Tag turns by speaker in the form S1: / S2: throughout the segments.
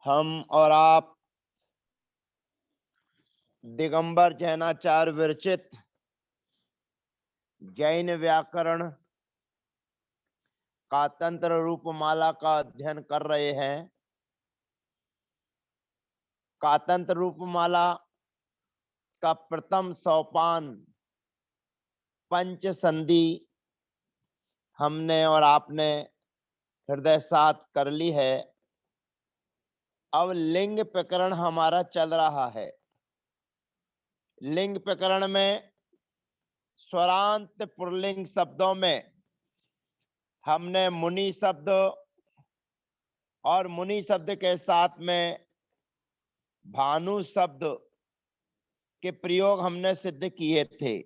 S1: हम और आप दिगंबर जैनाचार्य विरचित जैन व्याकरण का तंत्र रूपमाला का अध्ययन कर रहे हैं। कातंत्र रूपमाला का प्रथम सोपान पंच संधि हमने और आपने हृदय साथ कर ली है। अब लिंग प्रकरण हमारा चल रहा है। लिंग प्रकरण में स्वरांत पुल्लिंग शब्दों में हमने मुनि शब्द और मुनि शब्द के साथ में भानु शब्द के प्रयोग हमने सिद्ध किए थे।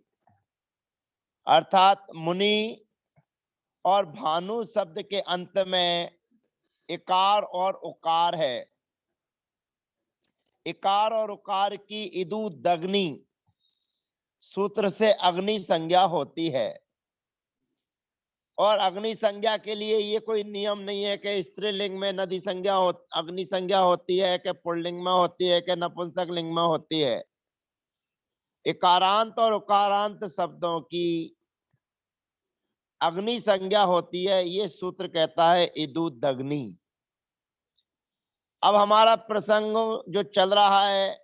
S1: अर्थात मुनि और भानु शब्द के अंत में इकार और उकार है। इकार और उकार की इदु दग्नि सूत्र से अग्नि संज्ञा होती है। और अग्नि संज्ञा के लिए ये कोई नियम नहीं है कि स्त्रीलिंग में नदी संज्ञा हो अग्नि संज्ञा होती है कि पुल्लिंग में होती है कि नपुंसक लिंग में होती है। इकारांत और उकारांत शब्दों की अग्नि संज्ञा होती है, ये सूत्र कहता है इदु दग्नि। अब हमारा प्रसंग जो चल रहा है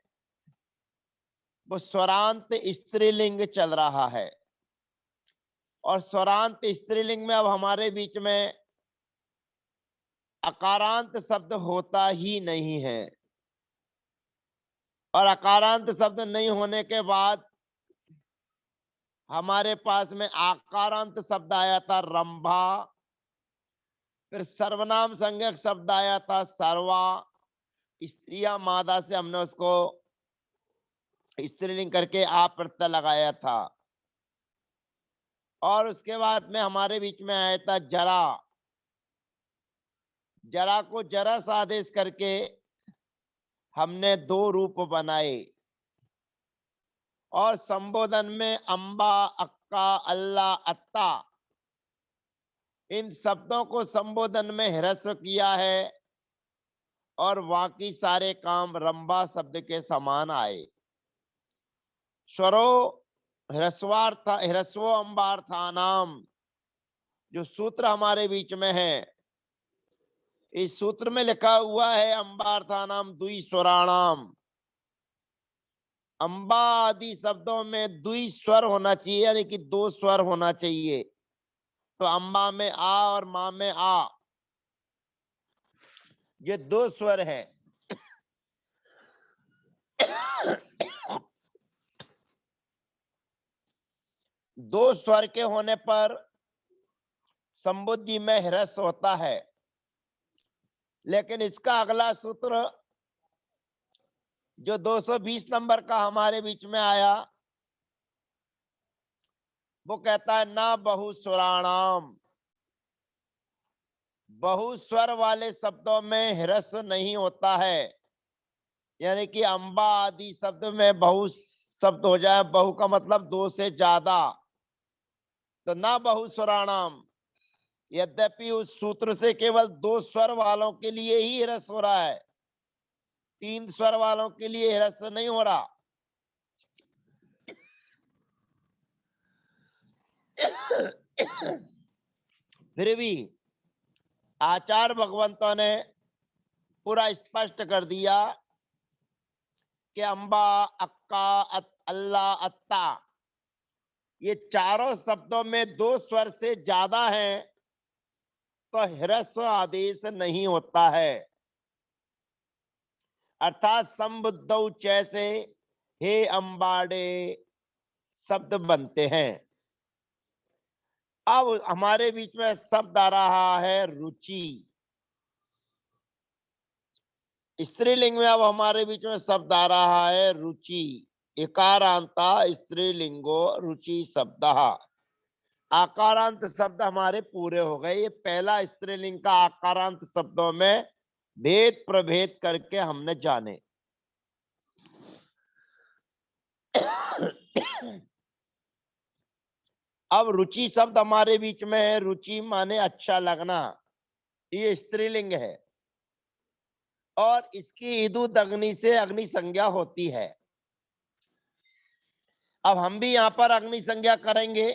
S1: वो स्वरांत स्त्रीलिंग चल रहा है। और स्वरांत स्त्रीलिंग में अब हमारे बीच में अकारांत शब्द होता ही नहीं है। और अकारांत शब्द नहीं होने के बाद हमारे पास में आकारांत शब्द आया था रंभा। फिर सर्वनाम संज्ञक शब्द आया था सर्वा। स्त्रिया मादा से हमने उसको स्त्रीलिंग करके आप प्रत्यय लगाया था। और उसके बाद में हमारे बीच में आया था जरा। जरा को जरस आदेश करके हमने दो रूप बनाए। और संबोधन में अंबा, अक्का, अल्लाह, अत्ता इन शब्दों को संबोधन में ह्रस्व किया है और बाकी सारे काम रंभा शब्द के समान आए। स्वरो ह्रस्वो अंबार्थानाम जो सूत्र हमारे बीच में है, इस सूत्र में लिखा हुआ है अंबार्थानाम द्वि स्वराणाम। अंबा आदि शब्दों में द्वि स्वर होना चाहिए, यानी कि दो स्वर होना चाहिए। तो अंबा में आ और मां में आ, ये दो स्वर है। दो स्वर के होने पर संबुद्धि में ह्रस्व होता है। लेकिन इसका अगला सूत्र जो 220 नंबर का हमारे बीच में आया वो कहता है ना बहुस्वराणाम। बहुस्वर वाले शब्दों में ह्रस्व नहीं होता है। यानी कि अंबा आदि शब्द में बहु शब्द हो जाए, बहु का मतलब दो से ज्यादा, तो ना बहुस्वराणाम। यद्यपि उस सूत्र से केवल दो स्वर वालों के लिए ही ह्रस्व हो रहा है, तीन स्वर वालों के लिए ह्रस्व नहीं हो रहा। फिर भी आचार्य भगवंतों ने पूरा स्पष्ट कर दिया कि अंबा, अक्का, अल्लाह, अत्ता ये चारों शब्दों में दो स्वर से ज्यादा हैं तो ह्रस्व आदेश नहीं होता है। अर्थात संबुद्धौ जैसे हे अंबाड़े शब्द बनते हैं। अब हमारे बीच में शब्द आ रहा है रुचि। स्त्रीलिंग में अब हमारे बीच में शब्द आ रहा है रुचि। इकारांता स्त्रीलिंगो रुचि शब्द। आकारांत शब्द हमारे पूरे हो गए। ये पहला स्त्रीलिंग का आकारांत शब्दों में भेद प्रभेद करके हमने जाने। अब रुचि शब्द हमारे बीच में है। रुचि माने अच्छा लगना, ये स्त्रीलिंग है। और इसकी इदुत अग्नि से अग्नि संज्ञा होती है। अब हम भी यहाँ पर अग्नि संज्ञा करेंगे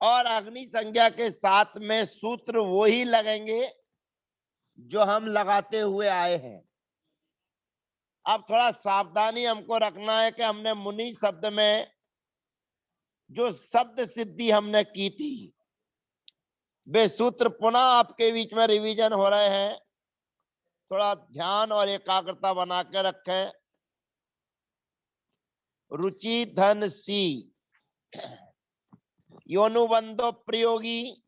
S1: और अग्नि संज्ञा के साथ में सूत्र वो ही लगेंगे जो हम लगाते हुए आए हैं। अब थोड़ा सावधानी हमको रखना है कि हमने मुनि शब्द में जो शब्द सिद्धि हमने की थी, वे सूत्र पुनः आपके बीच में रिवीजन हो रहे हैं। थोड़ा ध्यान और एकाग्रता बना के रखें। रुचि धन सी, योनुबंधो प्रयोगी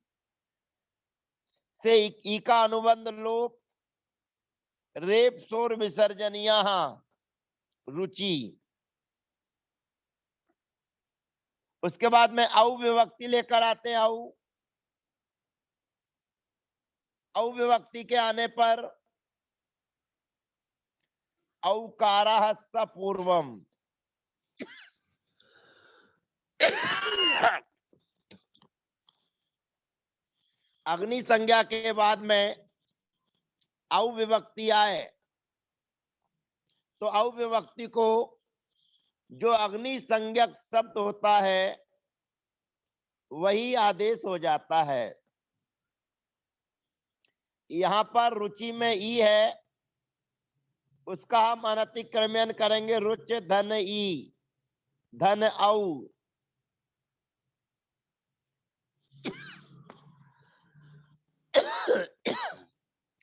S1: से ई का अनुबंध लोप, रेप शोर विसर्जनिया रुचि। उसके बाद में औ विभक्ति लेकर आते हैं। औ विभक्ति के आने पर औकारः स पूर्वम। अग्नि संज्ञा के बाद में औ विभक्ति आए तो औ विभक्ति को जो अग्नि संज्ञक शब्द होता है वही आदेश हो जाता है। यहाँ पर रुचि में ई है, उसका हम अनतिक्रमण करेंगे रुच धन ई, धन औ।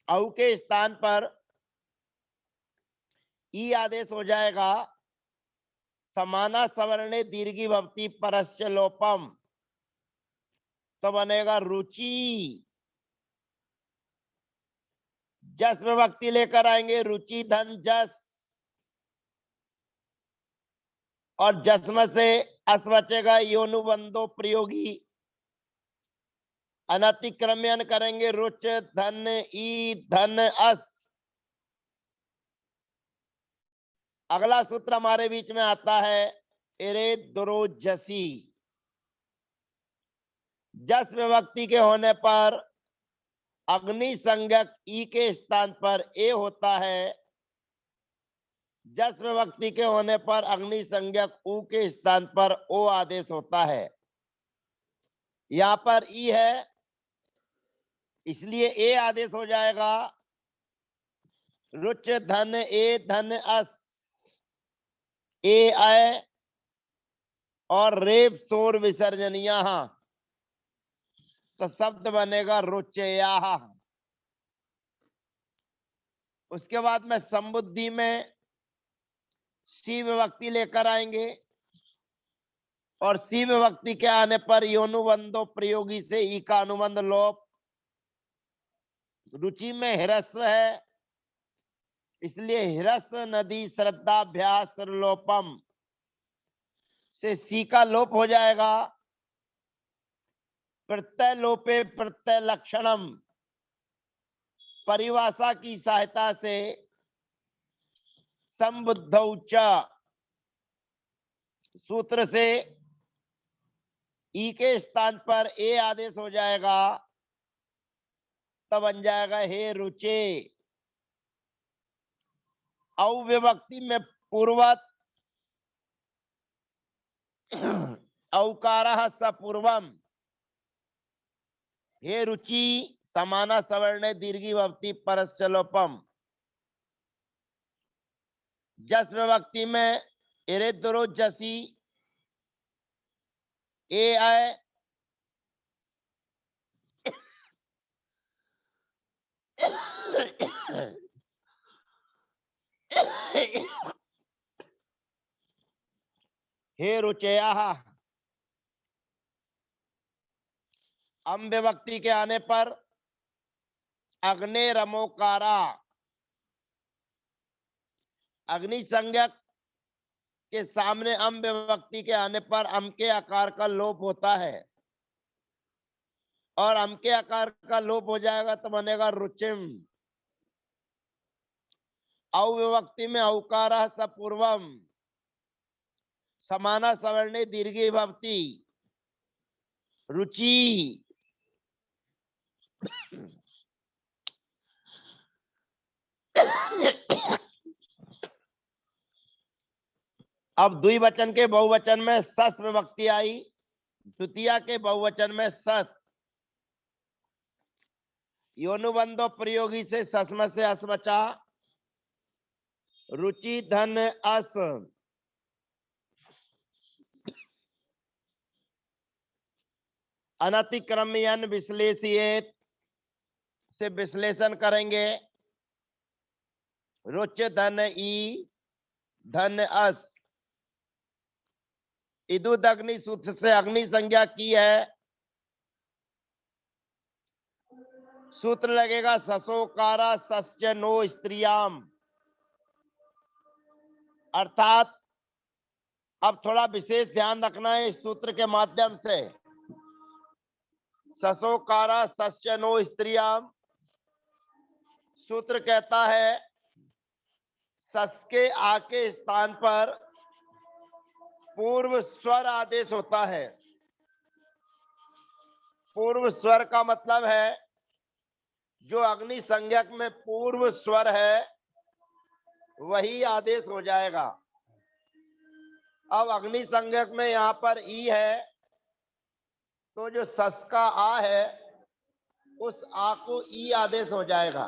S1: औ के स्थान पर ई आदेश हो जाएगा। समाना सवर्णे दीर्घी भवती परस्य लोपम, तो बनेगा रुचि। जस विभक्ति लेकर आएंगे रुचि धन जस, और जस्म से अस बचेगा योनुबंधो प्रयोगी। अनतिक्रमण करेंगे रुच धन ई धन अस। अगला सूत्र हमारे बीच में आता है एरे दुरो जसी। जस विभक्ति के होने पर अग्नि संज्ञक ई के स्थान पर ए होता है। जस विभक्ति के होने पर अग्नि संज्ञक उ के स्थान पर ओ आदेश होता है। यहां पर ई है इसलिए ए आदेश हो जाएगा। रुच धन ए धन अस, ए आय और रेप शोर विसर्जनिया, तो शब्द बनेगा रुचया। उसके बाद में संबुद्धि में सी विभक्ति लेकर आएंगे और सी विभक्ति के आने पर योनुबंधो प्रयोगी से ई का अनुबंध लोप। रुचि में ह्रस्व है इसलिए ह्रस्व नदी श्रद्धाभ्यास लोपम से सी का लोप हो जाएगा। प्रत्यय लोपे प्रत्यय लक्षणम परिभाषा की सहायता से संबुद्धौ च सूत्र से ई के स्थान पर ए आदेश हो जाएगा, तब बन जाएगा हे रुचे। औ विभक्ति में पूर्वत औकारः स पूर्वम, हे रुचि समाना सवर्णे दीर्घी भवती परस्य लोपम। जस विभक्ति में एरेद्रो जसी, ए आय हे रुचया। अम विभक्ति के आने पर अग्नि रमोकारा, अग्नि संज्ञक के सामने अम विभक्ति के आने पर अम के आकार का लोप होता है और अम के आकार का लोप हो जाएगा तो बनेगा रुचिम। औ विभक्ति में औकारः स पूर्वम समाना सवर्णे दीर्घी भवती रुचि। अब द्विवचन के बहुवचन में सस विभक्ति आई, द्वितीया के बहुवचन में सस। योनुबंधो प्रयोगी से सस्म से अस बचा, रुचि धन अस। अनतिक्रम्यन विश्लेषित से विश्लेषण करेंगे, रुच धन ई धन अस। इदुद अग्नि सूत्र से अग्नि संज्ञा की है, सूत्र लगेगा ससोकारा सस्य नो स्त्रियाम। अर्थात अब थोड़ा विशेष ध्यान रखना है इस सूत्र के माध्यम से। ससोकारा सस्य नो स्त्रियाम सूत्र कहता है सस के आ के स्थान पर पूर्व स्वर आदेश होता है। पूर्व स्वर का मतलब है जो अग्नि संज्ञक में पूर्व स्वर है वही आदेश हो जाएगा। अब अग्नि संज्ञक में यहां पर ई है, तो जो सस का आ है उस आ को ई आदेश हो जाएगा।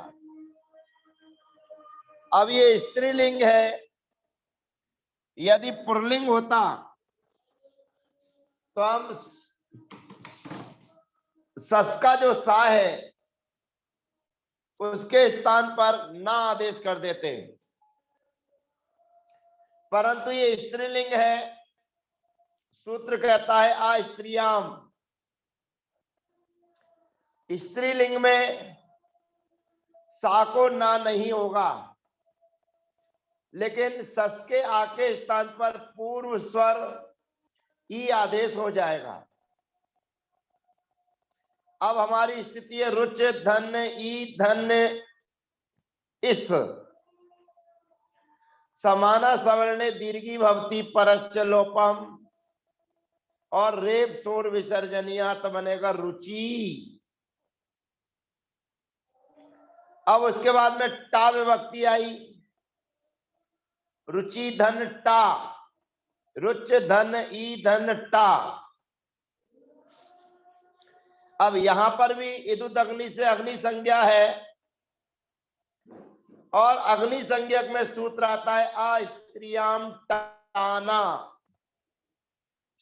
S1: अब ये स्त्रीलिंग है, यदि पुल्लिंग होता तो हम सस का जो सा है उसके स्थान पर ना आदेश कर देते, परंतु ये स्त्रीलिंग है। सूत्र कहता है आ स्त्रियाम। स्त्रीलिंग में सा को ना नहीं होगा, लेकिन सस के आ के स्थान पर पूर्व स्वर ई आदेश हो जाएगा। अब हमारी स्थिति है रुच धन ई धन इस। समाना सवर्णे दीर्घी भवती परश्च लोपम और रेप शोर विसर्जनियात बनेगा रुचि। अब उसके बाद में टा विभक्ति आई, रुचि धन टा, रुच धन ई धन टा। अब यहां पर भी इदुत अग्नि से अग्नि संज्ञा है और अग्नि संज्ञक में सूत्र आता है आ स्त्रियाम टाना।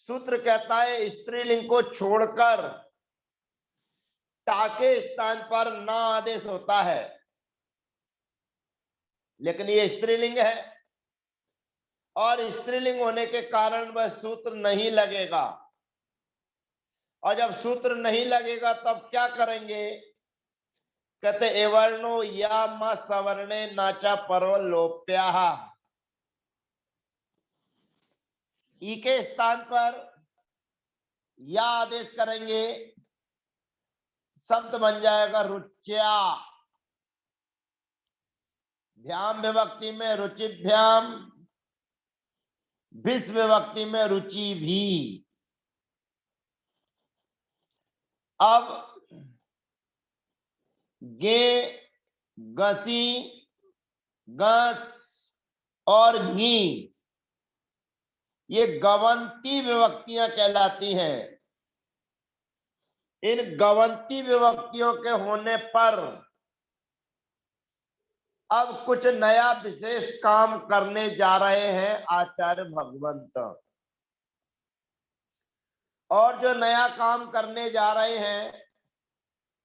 S1: सूत्र कहता है स्त्रीलिंग को छोड़कर टा के स्थान पर ना आदेश होता है, लेकिन ये स्त्रीलिंग है और स्त्रीलिंग होने के कारण वह सूत्र नहीं लगेगा। और जब सूत्र नहीं लगेगा तब क्या करेंगे? कहते एवर्णो या म सवर्णे नाचा परो लोप्या। ई के स्थान पर या आदेश करेंगे, शब्द बन जाएगा रुच्या। ध्यान विभक्ति में रुचिभ्याम, भिस विभक्ति में रुचि भी। अब गे, गसी, गस और गी ये गवंती विभक्तियां कहलाती हैं। इन गवंती विभक्तियों के होने पर अब कुछ नया विशेष काम करने जा रहे हैं आचार्य भगवंत। और जो नया काम करने जा रहे हैं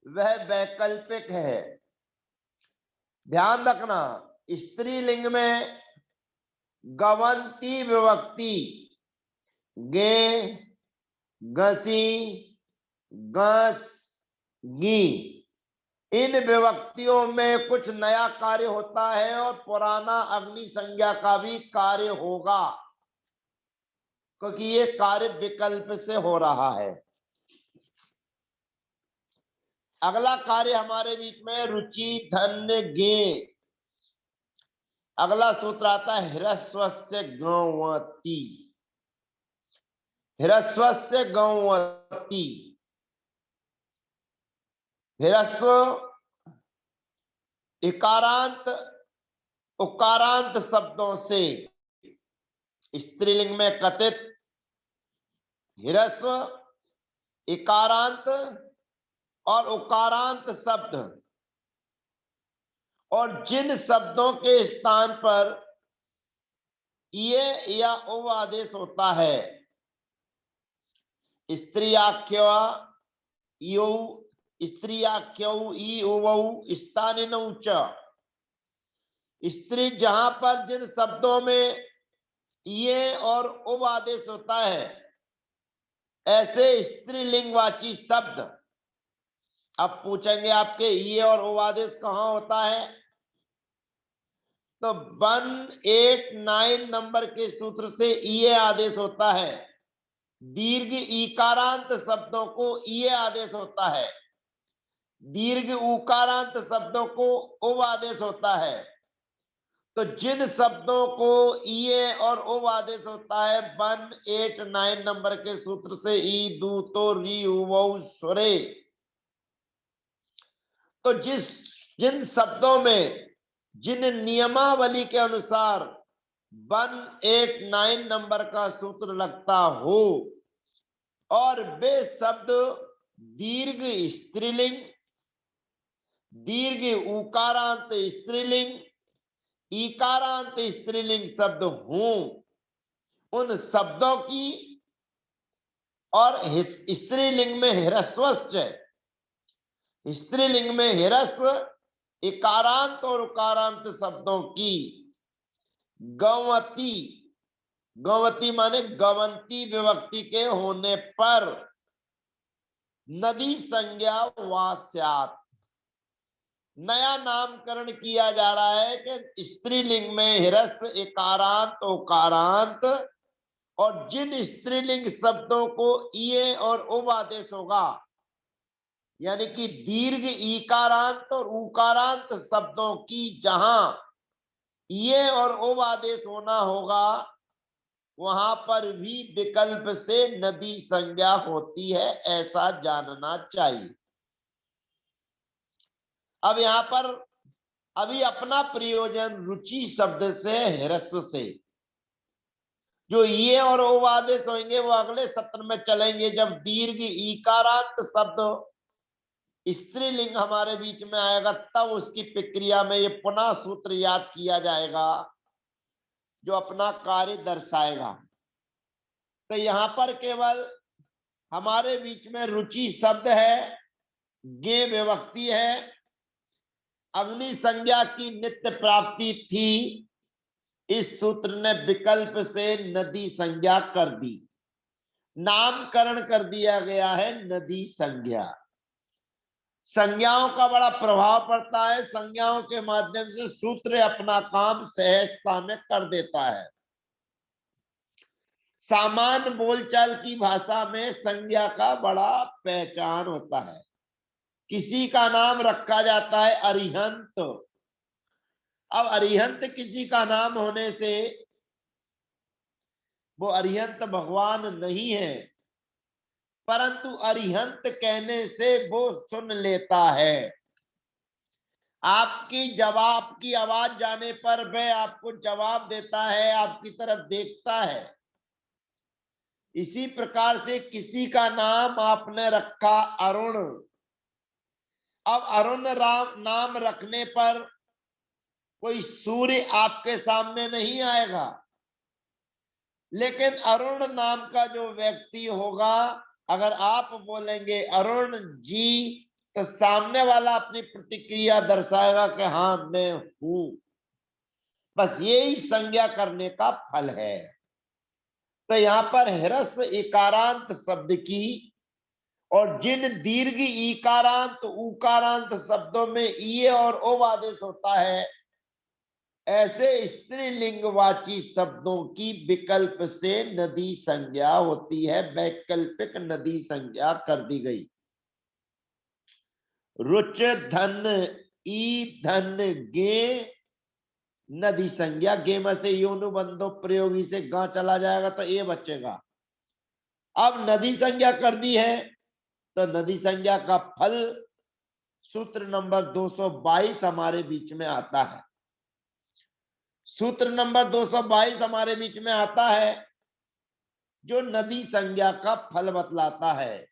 S1: वह वैकल्पिक है। ध्यान रखना, स्त्रीलिंग में गवंती विभक्ति गे, गसी, गस, गी इन विभक्तियों में कुछ नया कार्य होता है और पुराना अग्नि संज्ञा का भी कार्य होगा, क्योंकि ये कार्य विकल्प से हो रहा है। अगला कार्य हमारे बीच में रुचि धन्य गे। अगला सूत्र आता है ह्रस्वस्य गौवती। ह्रस्वस्य गौवती, ह्रस्व इकारांत उकारांत शब्दों से स्त्रीलिंग में कथित, ह्रस्व, इकारांत और उकारांत शब्द, और जिन शब्दों के स्थान पर ये या ओ आदेश होता है, स्त्रियाख्य यो, स्त्रियाख्यौ ई उवौ स्थानिनौ च, स्त्री जहां पर जिन शब्दों में ये और उव आदेश होता है, ऐसे स्त्रीलिंगवाची शब्द। अब पूछेंगे आपके ये और उव आदेश कहां होता है, तो 189 नंबर के सूत्र से ये आदेश होता है। दीर्घ ईकारांत शब्दों को ये आदेश होता है, दीर्घ उकारांत शब्दों को उव आदेश होता है। तो जिन शब्दों को ये और उव आदेश होता है 189 नंबर के सूत्र से ई दू तो री उवौ सुरे, तो जिन शब्दों में जिन नियमावली के अनुसार 189 नंबर का सूत्र लगता हो और वे शब्द दीर्घ स्त्रीलिंग, दीर्घ उकारांत स्त्रीलिंग, इकारांत स्त्रीलिंग शब्द हों, उन शब्दों की, और स्त्रीलिंग में ह्रस्वश्च, स्त्रीलिंग में ह्रस्व, इकारांत और उकारांत शब्दों की गवती, गवती माने गवंती विभक्ति के होने पर नदी संज्ञा वास्यात, नया नामकरण किया जा रहा है कि स्त्रीलिंग में ह्रस्व, इकारांत, उकारांत, और जिन स्त्रीलिंग शब्दों को ये और उव आदेश होगा, यानी कि दीर्घ ईकारांत और उकारांत शब्दों की जहां ये और उव आदेश होना होगा, वहां पर भी विकल्प से नदी संज्ञा होती है, ऐसा जानना चाहिए। अब यहां पर अभी अपना प्रयोजन रुचि शब्द से, ह्रस्व से, जो ये और उव आदेश होंगे वो अगले सत्र में चलेंगे, जब दीर्घ ईकारांत शब्द स्त्रीलिंग हमारे बीच में आएगा, तब उसकी प्रक्रिया में ये पुनः सूत्र याद किया जाएगा जो अपना कार्य दर्शाएगा। तो यहां पर केवल हमारे बीच में रुचि शब्द है, गे विभक्ति है, अग्नि संज्ञा की नित्य प्राप्ति थी, इस सूत्र ने विकल्प से नदी संज्ञा कर दी, नामकरण कर दिया गया है नदी संज्ञा। संज्ञाओं का बड़ा प्रभाव पड़ता है, संज्ञाओं के माध्यम से सूत्र अपना काम सहजता में कर देता है। सामान्य बोलचाल की भाषा में संज्ञा का बड़ा पहचान होता है। किसी का नाम रखा जाता है अरिहंत, अब अरिहंत किसी का नाम होने से वो अरिहंत भगवान नहीं है, परंतु अरिहंत कहने से वो सुन लेता है। आपकी जवाब की आवाज जाने पर वह आपको जवाब देता है, आपकी तरफ देखता है। इसी प्रकार से किसी का नाम आपने रखा अरुण, अब अरुण नाम रखने पर कोई सूर्य आपके सामने नहीं आएगा, लेकिन अरुण नाम का जो व्यक्ति होगा, अगर आप बोलेंगे अरुण जी, तो सामने वाला अपनी प्रतिक्रिया दर्शाएगा कि हाँ मैं हूं। बस यही संज्ञा करने का फल है। तो यहां पर ह्रस्व इकारांत शब्द की और जिन दीर्घ इकारांत उकारांत शब्दों में ये और उव आदेश होता है, ऐसे स्त्रीलिंगवाची शब्दों की विकल्प से नदी संज्ञा होती है, वैकल्पिक नदी संज्ञा कर दी गई। रुच धन ई धन गे नदी संज्ञा, गे में से योनु बंधो प्रयोगी से गा चला जाएगा तो ए बचेगा। अब नदी संज्ञा कर दी है तो नदी संज्ञा का फल सूत्र नंबर 222 हमारे बीच में आता है। सूत्र नंबर 222 हमारे बीच में आता है, जो नदी संज्ञा का फल बतलाता है।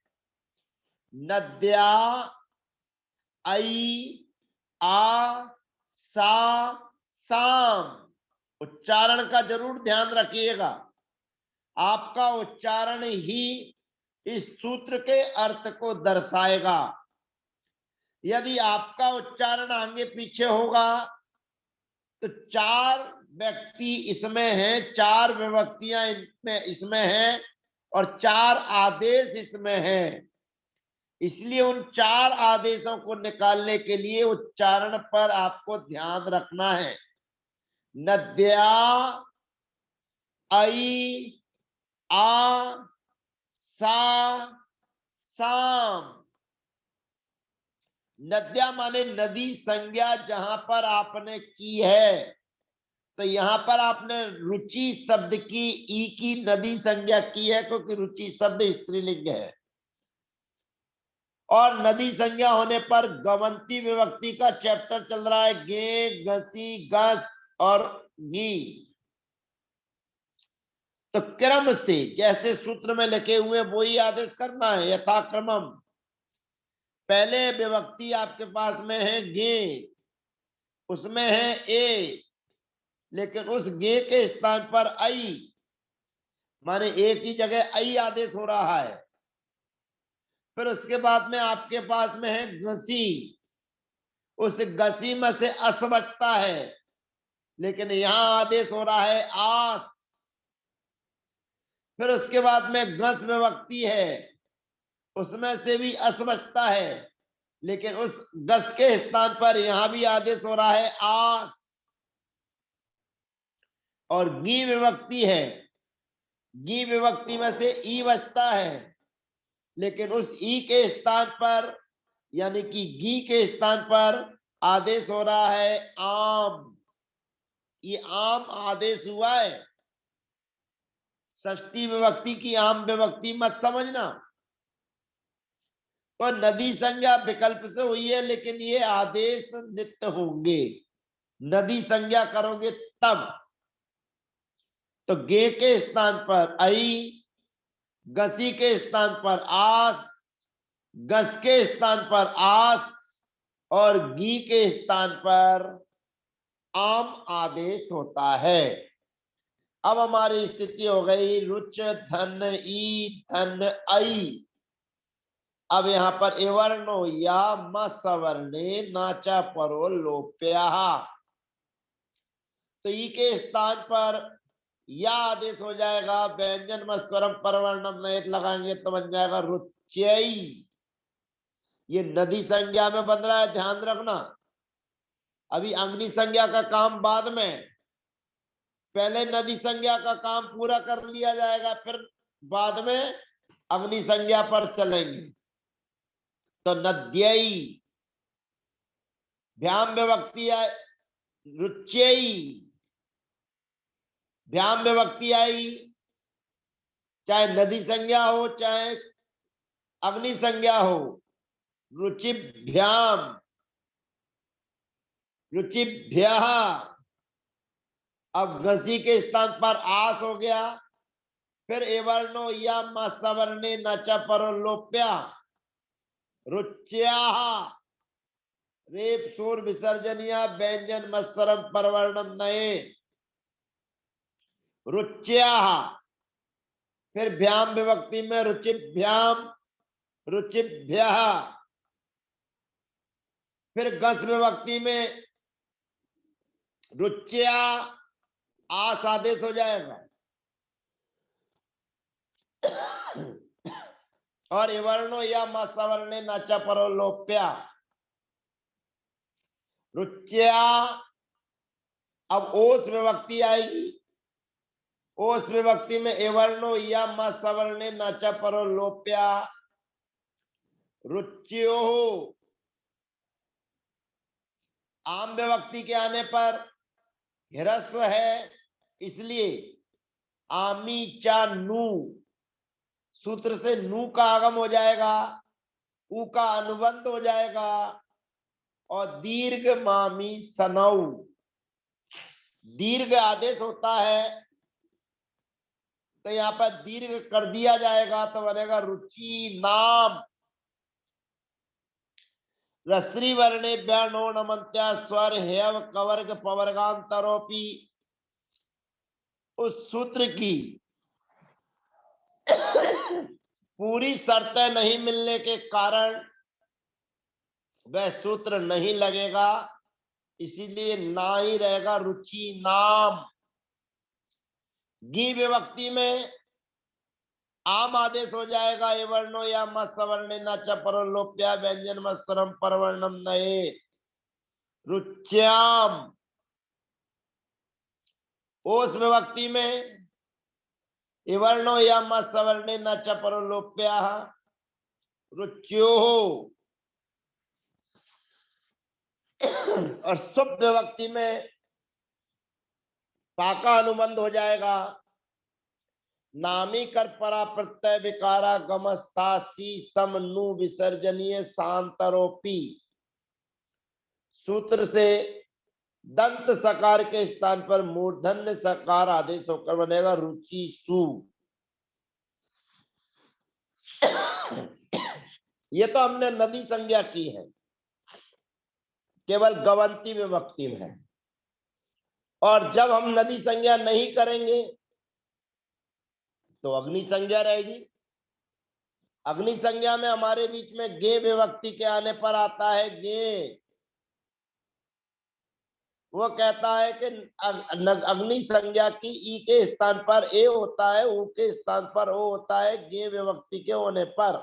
S1: नद्या आई आ सा साम। उच्चारण का जरूर ध्यान रखिएगा, आपका उच्चारण ही इस सूत्र के अर्थ को दर्शाएगा। यदि आपका उच्चारण आगे पीछे होगा तो 4 व्यक्ति इसमें हैं, 4 विभक्तियां इसमें हैं और 4 आदेश इसमें हैं। इसलिए उन 4 आदेशों को निकालने के लिए उच्चारण पर आपको ध्यान रखना है। नद्या आई आ सा साम। नद्या माने नदी संज्ञा जहां पर आपने की है, तो यहां पर आपने रुचि शब्द की ई की नदी संज्ञा की है, क्योंकि रुचि शब्द स्त्रीलिंग है। और नदी संज्ञा होने पर गवंती विभक्ति का चैप्टर चल रहा है, गे गसी गस और गी। तो क्रम से जैसे सूत्र में लिखे हुए वही आदेश करना है, यथाक्रमम। पहले विभक्ति आपके पास में है गे, उसमें है ए, लेकिन उस गे के स्थान पर आई, माने ए की जगह आई आदेश हो रहा है। फिर उसके बाद में आपके पास में है घसी, उस घसी में से अस बचता है, लेकिन यहां आदेश हो रहा है आस। फिर उसके बाद में घस विभक्ति है, उसमें से भी अस बचता है, लेकिन उस घस के स्थान पर यहां भी आदेश हो रहा है आस। और गी विभक्ति है, गी विभक्ति में से ई बचता है, लेकिन उस ई के स्थान पर यानी कि गी के स्थान पर आदेश हो रहा है आम। ये आम आदेश हुआ है। षष्ठी विभक्ति की आम विभक्ति मत समझना। तो नदी संज्ञा विकल्प से हुई है, लेकिन ये आदेश नित्य होंगे। नदी संज्ञा करोगे तब। तो गे के स्थान पर आई, गसी के स्थान पर आस, गस के स्थान पर आस और गी के स्थान पर आम आदेश होता है। अब हमारी स्थिति हो गई रुच धन ई धन आई। अब यहां पर एवर्णो या मवर्णे नाचा परो लोप्या। तो ई के स्थान पर या आदेश हो जाएगा, व्यंजन में स्वरम परवर्णम नयत लगाएंगे तो बन जाएगा रुच्यई। ये नदी संज्ञा में बन रहा है, ध्यान रखना। अभी अग्नि संज्ञा का काम बाद में, पहले नदी संज्ञा का काम पूरा कर लिया जाएगा, फिर बाद में अग्नि संज्ञा पर चलेंगे। तो नद्यई भ्याम विभक्ति आई, रुच्यई भ्याम विभक्ति आई, चाहे नदी संज्ञा हो चाहे अग्नि संज्ञा हो। रुचिभ्याम रुचिभ्य। अब घसी के स्थान पर आस हो गया। फिर एवर्णो या सवर्णे नच परो लोप्या रुच्या। रेप शोर विसर्जनिया व्यंजन मत्सरम परवर्णम नए रुच्या। फिर भ्याम विभक्ति में रुचिभ्याम रुचिभ्य। फिर गस विभक्ति में रुच्या आस आदेश हो जाएगा। और एवर्णो या सवर्णे नच परो लोप्या रुच्या। अब ओस विभक्ति आएगी। ओस विभक्ति में एवर्णो या सवर्णे नच परो लोप्या रुच्यो। आम विभक्ति के आने पर ह्रस्व है, इसलिए आमी चा नू, सूत्र से नू का आगम हो जाएगा, ऊ का अनुबंध हो जाएगा और दीर्घ मामी सनऊ। दीर्घ आदेश होता है तो यहाँ पर दीर्घ कर दिया जाएगा तो बनेगा रुचि नाम। रस्री वर्णेभ्यः नो नमन्त्या स्वर हेव कवर्ग पवर्गान्तरोपि। उस सूत्र की पूरी शर्तें नहीं मिलने के कारण वह सूत्र नहीं लगेगा, इसीलिए ना ही रहेगा रुचि नाम। गी विभक्ति में आम आदेश हो जाएगा ए वर्णो या मत सवर्णे न च परलोप्या व्यंजन मत्सरम परवर्णम नए रुच्याम। ओस विभक्ति में ए वर्णो या मत सवर्णे न च परलोप्या रुच्यो। और सुप विभक्ति में पाका अनुबंध हो जाएगा नामी कर परा प्रत्यय विकारा गमस्तासी सम नु विसर्जनीय सांतरोपी। सूत्र से दंत सकार के स्थान पर मूर्धन्य सकार आदेश होकर बनेगा रुचि सु। ये तो हमने नदी संज्ञा की है, केवल गवंती विभक्ति में है। और जब हम नदी संज्ञा नहीं करेंगे तो अग्नि संज्ञा रहेगी। अग्नि संज्ञा में हमारे बीच में गे विभक्ति के आने पर आता है गे। वो कहता है कि अग्नि संज्ञा की ई के स्थान पर ए होता है, ऊ के स्थान पर ओ होता है गे विभक्ति के होने पर।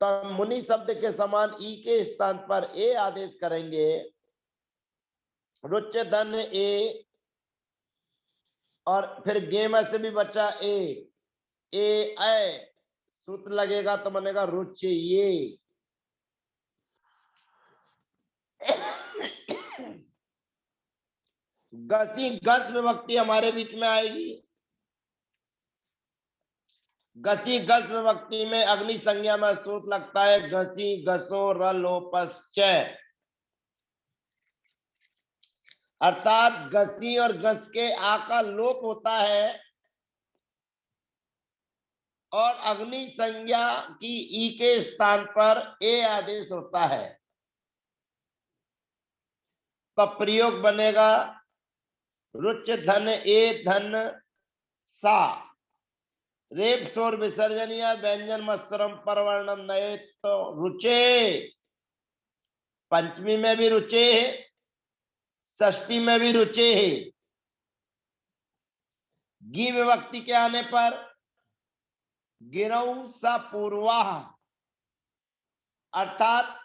S1: तो मुनि शब्द के समान ई के स्थान पर ए आदेश करेंगे। रुच धन ए और फिर गे में से भी बचा ए सूत्र लगेगा तो बनेगा रुच ये। गसी गस विभक्ति हमारे बीच में आएगी। गसी गस विभक्ति में अग्नि संज्ञा में सूत्र लगता है गसी गसो रलोपश्च। अर्थात गसी और गस के आ का लोप होता है और अग्नि संज्ञा की ई के स्थान पर ए आदेश होता है। तो प्रयोग बनेगा रुच धन ए धन सा रेप शोर विसर्जनीय व्यंजन मत्सरम परवर्णम नए। तो रुचे पंचमी में भी रुचे है, षष्ठी में भी रुचे है। गी विभक्ति के आने पर गिरऊ सा पूर्वा अर्थात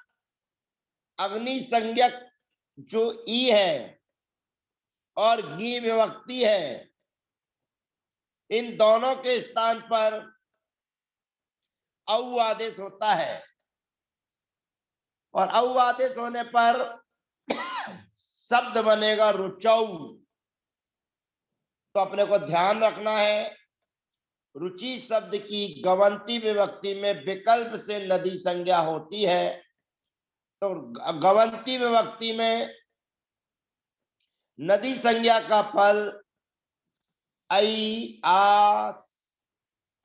S1: अग्नि संज्ञक जो ई है और गी विभक्ति है, इन दोनों के स्थान पर औ आदेश होता है। और औ आदेश होने पर शब्द बनेगा रुचौ। तो अपने को ध्यान रखना है रुचि शब्द की गवंती विभक्ति में विकल्प से नदी संज्ञा होती है। तो गवंती विभक्ति में नदी संज्ञा का फल आई आस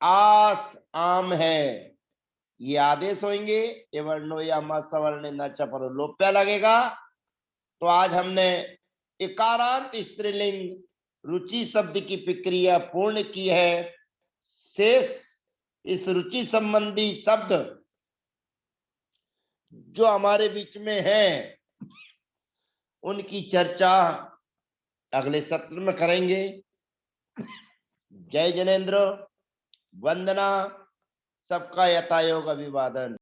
S1: आस आम है, ये आदेश होंगे। ये वर्णो या सवर्ण न चपर लोप्या लगेगा। तो आज हमने इकारांत स्त्रीलिंग रुचि शब्द की प्रक्रिया पूर्ण की है। शेष इस रुचि संबंधी शब्द जो हमारे बीच में है उनकी चर्चा अगले सत्र में करेंगे। जय जनेन्द्र, वंदना, सबका यथायोग अभिवादन।